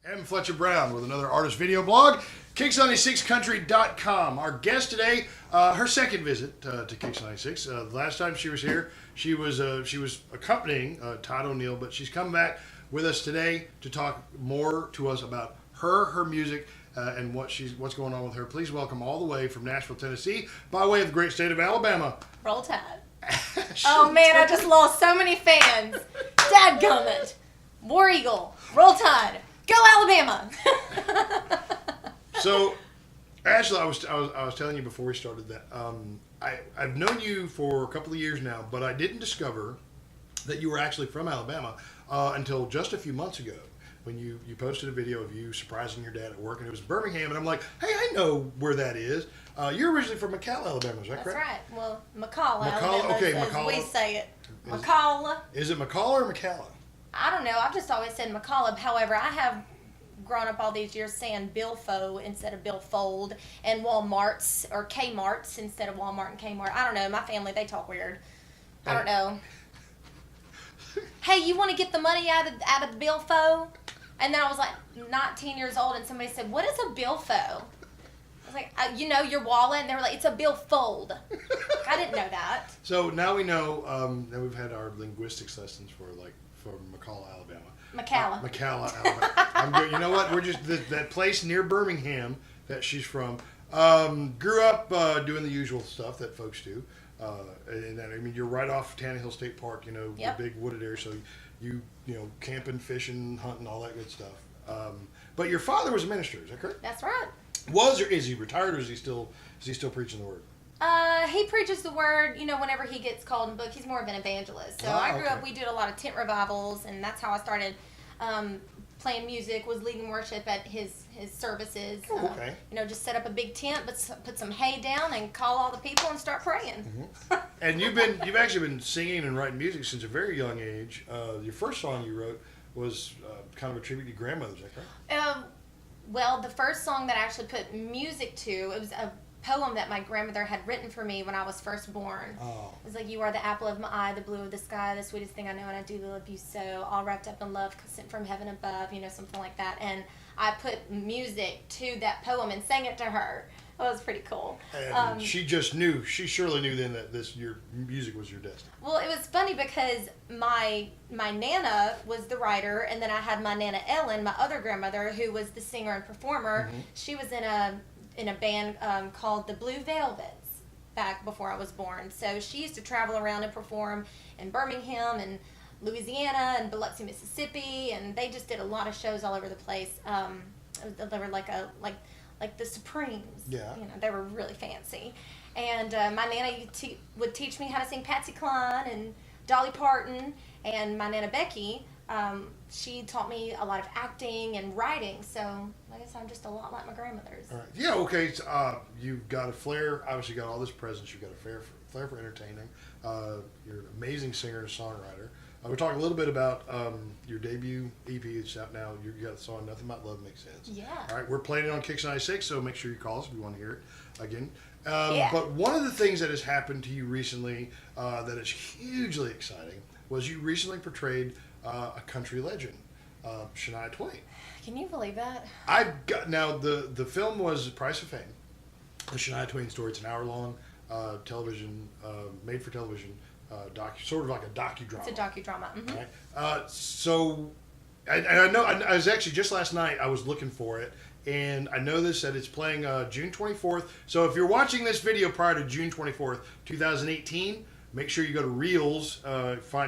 I'm Fletcher Brown with another artist video blog, KIX96country.com. Our guest today, her second visit to KIX96. The last time she was here, she was accompanying Todd O'Neill, but she's come back with us today to talk more to us about her music, and what's going on with her. Please welcome all the way from Nashville, Tennessee, by way of the great state of Alabama. Roll Tide. Oh man, I just lost so many fans. Dadgummit. War Eagle. Roll Tide. Go Alabama. So, Ashla, I was telling you before we started that I've known you for a couple of years now, but I didn't discover that you were actually from Alabama until just a few months ago when you posted a video of you surprising your dad at work, and it was Birmingham, and I'm like, hey, I know where that is. You're originally from McCalla, Alabama, is that correct? That's right. Well, McCalla, Alabama, okay, as McCalla. we say it. McCalla. Is it McCalla or McCalla? I don't know. I've just always said McCalla. However, I have grown up all these years saying Billfold instead of Billfold, and Walmarts or Kmarts instead of Walmart and Kmart. I don't know. My family, they talk weird. I don't know. Hey, you want to get the money out of the Billfold? And then I was like 19 years old, and somebody said, "What is a billfold?" I was like, your wallet. And they were like, "It's a billfold." I didn't know that. So now we know that we've had our linguistics lessons for McCalla, Alabama. McCalla. McCalla, Alabama. I'm good. You know what? We're just that place near Birmingham that she's from. Grew up doing the usual stuff that folks do. And then, I mean, you're right off Tannehill State Park. Yep. The big wooded area. So you camping, fishing, hunting, all that good stuff. But your father was a minister, is that correct? That's right. Was, or is he retired, or is he still preaching the word? He preaches the word, whenever he gets called in book. He's more of an evangelist. So I grew up, we did a lot of tent revivals, and that's how I started playing music, was leading worship at his services. Oh, okay. Just set up a big tent, but put some hay down and call all the people and start praying. Mm-hmm. And you've actually been singing and writing music since a very young age. Your first song you wrote was kind of a tribute to your grandmother, is that correct? Well, the first song that I actually put music to, it was a poem that my grandmother had written for me when I was first born. Oh. It was like, "You are the apple of my eye, the blue of the sky, the sweetest thing I know, and I do love you so, all wrapped up in love, sent from heaven above," something like that. And I put music to that poem and sang it to her. It was pretty cool. And she just knew, she surely knew then that your music was your destiny. Well, it was funny because my Nana was the writer, and then I had my Nana Ellen, my other grandmother, who was the singer and performer. Mm-hmm. She was in a band called the Blue Velvets back before I was born. So she used to travel around and perform in Birmingham and Louisiana and Biloxi, Mississippi, and they just did a lot of shows all over the place. They were like the Supremes. Yeah. They were really fancy. And my Nana would teach me how to sing Patsy Cline and Dolly Parton, and my Nana Becky, she taught me a lot of acting and writing, so I guess I'm just a lot like my grandmother's. All right. Yeah, okay. So, you've got a flair, obviously got all this presence, you've got a flair for entertaining. You're an amazing singer and songwriter. We're talking a little bit about your debut EP that's out now. You got the song Nothing But Love Makes Sense. Yeah. All right, we're playing it on KIX96, so make sure you call us if you want to hear it again. Yeah. But one of the things that has happened to you recently that is hugely exciting was you recently portrayed a country legend, Shania Twain. Can you believe that? The film was Price of Fame, the Shania Twain story. It's an hour-long television, made-for-television sort of like a docudrama. It's a docudrama. Mm-hmm. Right? So I know I was actually just last night I was looking for it, and I know that it's playing June 24th. So if you're watching this video prior to June 24th, 2018, make sure you go to Reels,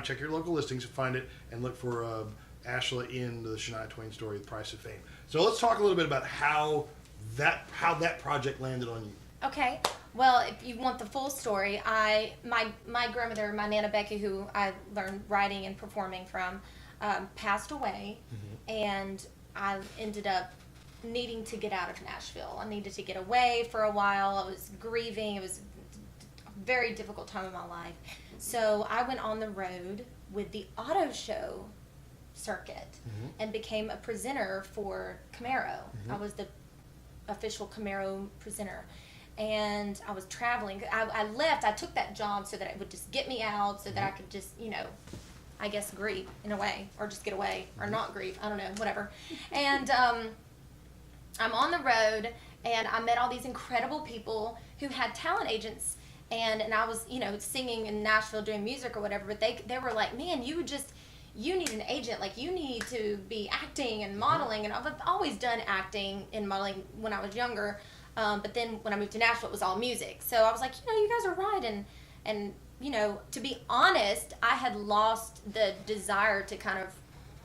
check your local listings and find it, and look for Ashla in the Shania Twain story, The Price of Fame. So let's talk a little bit about how that project landed on you. Okay. Well, if you want the full story, my grandmother, my Nana Becky, who I learned writing and performing from, passed away, mm-hmm. and I ended up needing to get out of Nashville. I needed to get away for a while. I was grieving. It was a very difficult time in my life. So I went on the road with the auto show circuit, mm-hmm. and became a presenter for Camaro. Mm-hmm. I was the official Camaro presenter. And I was traveling. I left. I took that job so that it would just get me out, so that I could just, I guess, grieve in a way, or just get away, or not grieve. I don't know, whatever. And I'm on the road, and I met all these incredible people who had talent agents, and I was, singing in Nashville doing music or whatever, but they were like, man, you need an agent, like you need to be acting and modeling, and I've always done acting and modeling when I was younger, but then when I moved to Nashville, it was all music. So I was like, you guys are right, and to be honest, I had lost the desire to kind of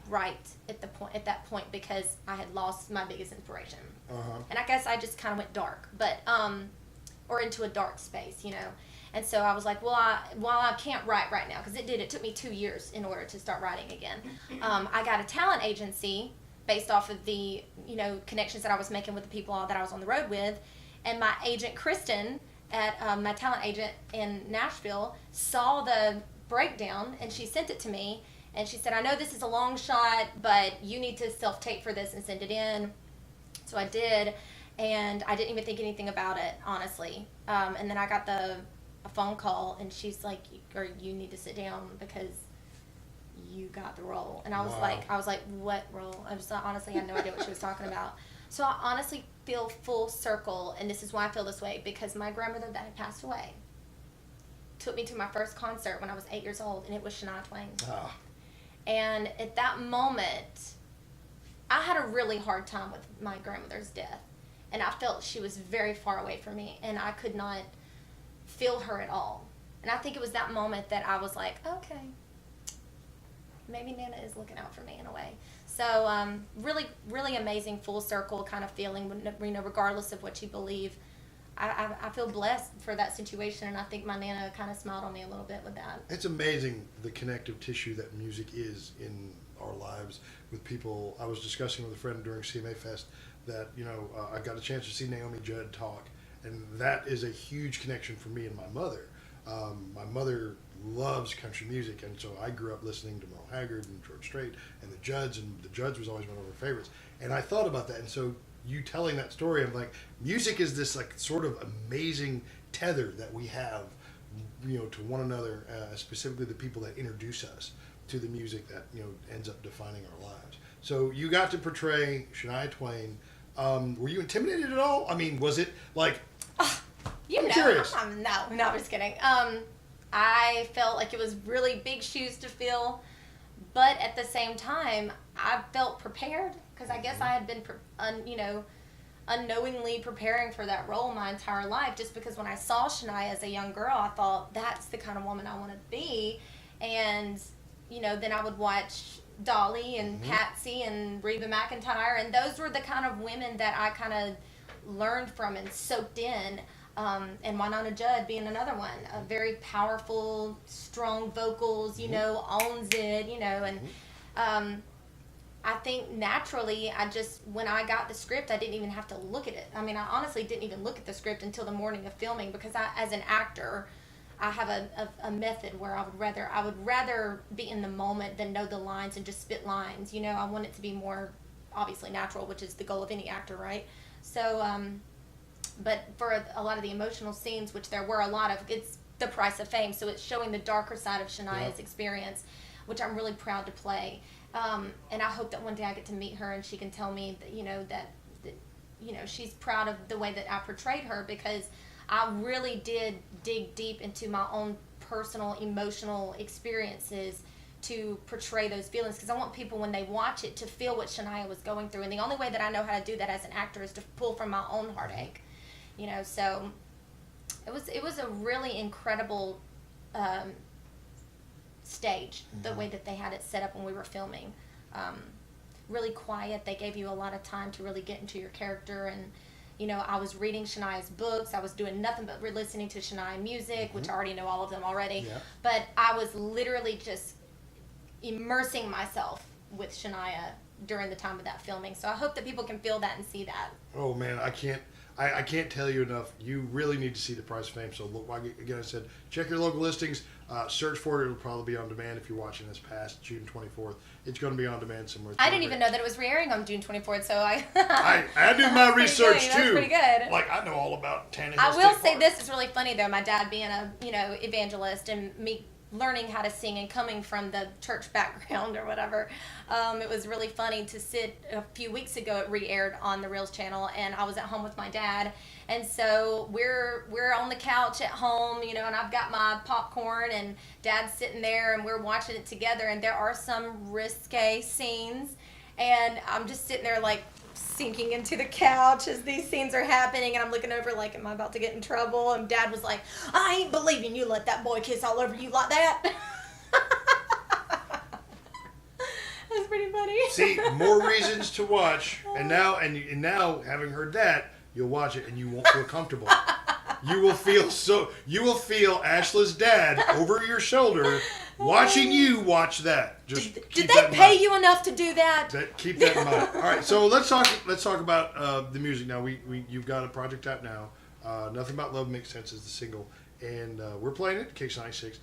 write at that point because I had lost my biggest inspiration. And I guess I just kind of went dark, but or into a dark space, And so I was like, well, I can't write right now, because it took me 2 years in order to start writing again. I got a talent agency based off of the connections that I was making with the people that I was on the road with, and my agent Kristen at my talent agent in Nashville saw the breakdown, and she sent it to me, and she said, I know this is a long shot, but you need to self-tape for this and send it in. So I did, and I didn't even think anything about it, honestly. And then I got a phone call, and she's like, or you need to sit down because you got the role. And I was like, what role? Honestly had no idea what she was talking about. So I honestly feel full circle, and this is why I feel this way, because my grandmother that had passed away took me to my first concert when I was 8 years old, and it was Shania Twain. And at that moment, I had a really hard time with my grandmother's death, and I felt she was very far away from me, and I could not feel her at all. And I think it was that moment that I was like, okay, maybe Nana is looking out for me in a way. So really, really amazing full circle kind of feeling, regardless of what you believe. I feel blessed for that situation, and I think my Nana kind of smiled on me a little bit with that. It's amazing the connective tissue that music is in our lives with people. I was discussing with a friend during CMA Fest that, I got a chance to see Naomi Judd talk, and that is a huge connection for me and my mother. My mother loves country music, and so I grew up listening to Merle Haggard and George Strait and the Judds, and the Judds was always one of her favorites. And I thought about that, and so you telling that story, I'm like, music is this like sort of amazing tether that we have, to one another, specifically the people that introduce us to the music that ends up defining our lives. So you got to portray Shania Twain. Were you intimidated at all? I mean, was it like? I'm curious. No, I'm just kidding. I felt like it was really big shoes to fill, but at the same time, I felt prepared, because I guess I had been, unknowingly preparing for that role my entire life, just because when I saw Shania as a young girl, I thought, that's the kind of woman I want to be. And, then I would watch Dolly and Patsy and Reba McEntire, and those were the kind of women that I kind of learned from and soaked in. And Winona Judd being another one, a very powerful, strong vocals, owns it, and I think naturally, when I got the script, I didn't even have to look at it. I mean, I honestly didn't even look at the script until the morning of filming, because as an actor, I have a method where I would rather be in the moment than know the lines and just spit lines. I want it to be more obviously natural, which is the goal of any actor, right? So, but for a lot of the emotional scenes, which there were a lot of, it's the price of fame. So it's showing the darker side of Shania's experience, which I'm really proud to play. And I hope that one day I get to meet her and she can tell me that, that she's proud of the way that I portrayed her, because I really did dig deep into my own personal emotional experiences to portray those feelings, because I want people, when they watch it, to feel what Shania was going through. And the only way that I know how to do that as an actor is to pull from my own heartache. So it was a really incredible stage, the way that they had it set up when we were filming. Really quiet. They gave you a lot of time to really get into your character, and I was reading Shania's books. I was doing nothing but listening to Shania music, which I already know all of them already. But I was literally just immersing myself with Shania during the time of that filming. So I hope that people can feel that and see that. Oh man, I can't tell you enough. You really need to see The Price of Fame. So look, again, I said, check your local listings. Search for it. It'll probably be on demand if you're watching this past June 24th. It's going to be on demand somewhere. I didn't even know that it was re-airing on June 24th, so I do my research too. That's pretty good. Like, I know all about Tannehill I will State say Park. this is really funny though. My dad being a evangelist, and me learning how to sing and coming from the church background or whatever. It was really funny to sit a few weeks ago. It re-aired on the Reels channel, and I was at home with my dad, and so we're on the couch at home, you know, and I've got my popcorn, and Dad's sitting there, and we're watching it together. And there are some risque scenes, and I'm just sitting there like sinking into the couch as these scenes are happening, and I'm looking over like, am I about to get in trouble? And Dad was like, I ain't believing you let that boy kiss all over you like that. That's pretty funny. See, more reasons to watch, and now having heard that, you'll watch it and you won't feel comfortable. You will feel Ashla's dad over your shoulder watching you watch that. Just did they pay you enough to do that? Keep that in mind. All right, so let's talk about the music now. You've got a project out now. Nothing About Love Makes Sense is the single, and we're playing it, KIX96.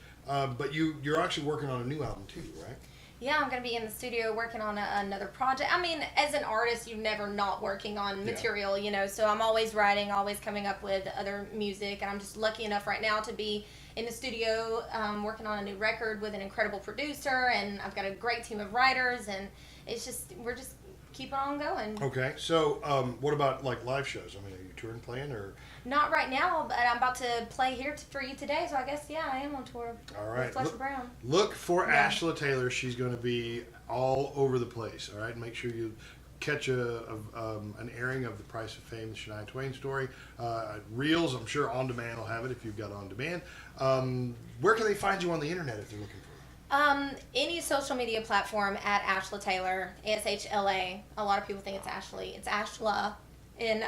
But you're actually working on a new album too, right? Yeah, I'm going to be in the studio working on another project. I mean, as an artist, you're never not working on material, you know, so I'm always writing, always coming up with other music, and I'm just lucky enough right now to be in the studio working on a new record with an incredible producer, and I've got a great team of writers, and we're just keeping on going. Okay, so what about like live shows? I mean, are you touring, playing, or? Not right now, but I'm about to play here for you today, so I guess, yeah, I am on tour. All right. With Fletcher Brown. Look for Ashla Taylor. She's going to be all over the place, all right? Make sure you catch an airing of The Price of Fame, the Shania Twain story. Reels, I'm sure On Demand will have it if you've got On Demand. Where can they find you on the internet if they're looking for you? Any social media platform at Ashla Taylor, ASHLA. A lot of people think it's Ashley. It's Ashla. In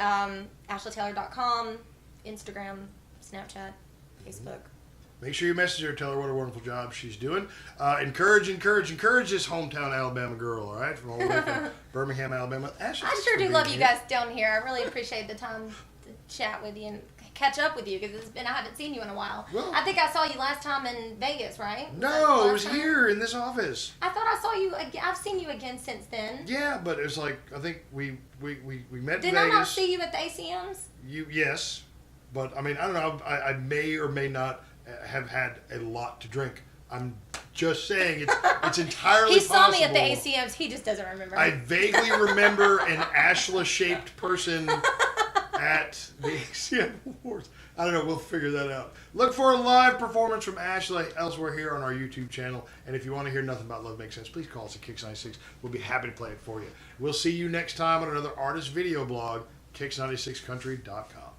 ashlataylor.com, Instagram, Snapchat, Facebook. Make sure you message her, tell her what a wonderful job she's doing. Encourage this hometown Alabama girl, all right, from all the way from Birmingham, Alabama. Ashley, I sure do love you guys down here. I really appreciate the time to chat with you and catch up with you, because I haven't seen you in a while. Well, I think I saw you last time in Vegas, right? No, it was here in this office. I thought I saw you again. I've seen you again since then. Yeah, but it's like, I think we met in Vegas. Did I not see you at the ACMs? Yes, but I mean, I don't know. I may or may not have had a lot to drink. I'm just saying it's entirely possible. He saw me at the ACMs. He just doesn't remember. I vaguely remember an Ashla-shaped person at the ACM Awards. I don't know. We'll figure that out. Look for a live performance from Ashla elsewhere here on our YouTube channel. And if you want to hear Nothing About Love Makes Sense, please call us at KIX96. We'll be happy to play it for you. We'll see you next time on another artist video blog, KIX96country.com.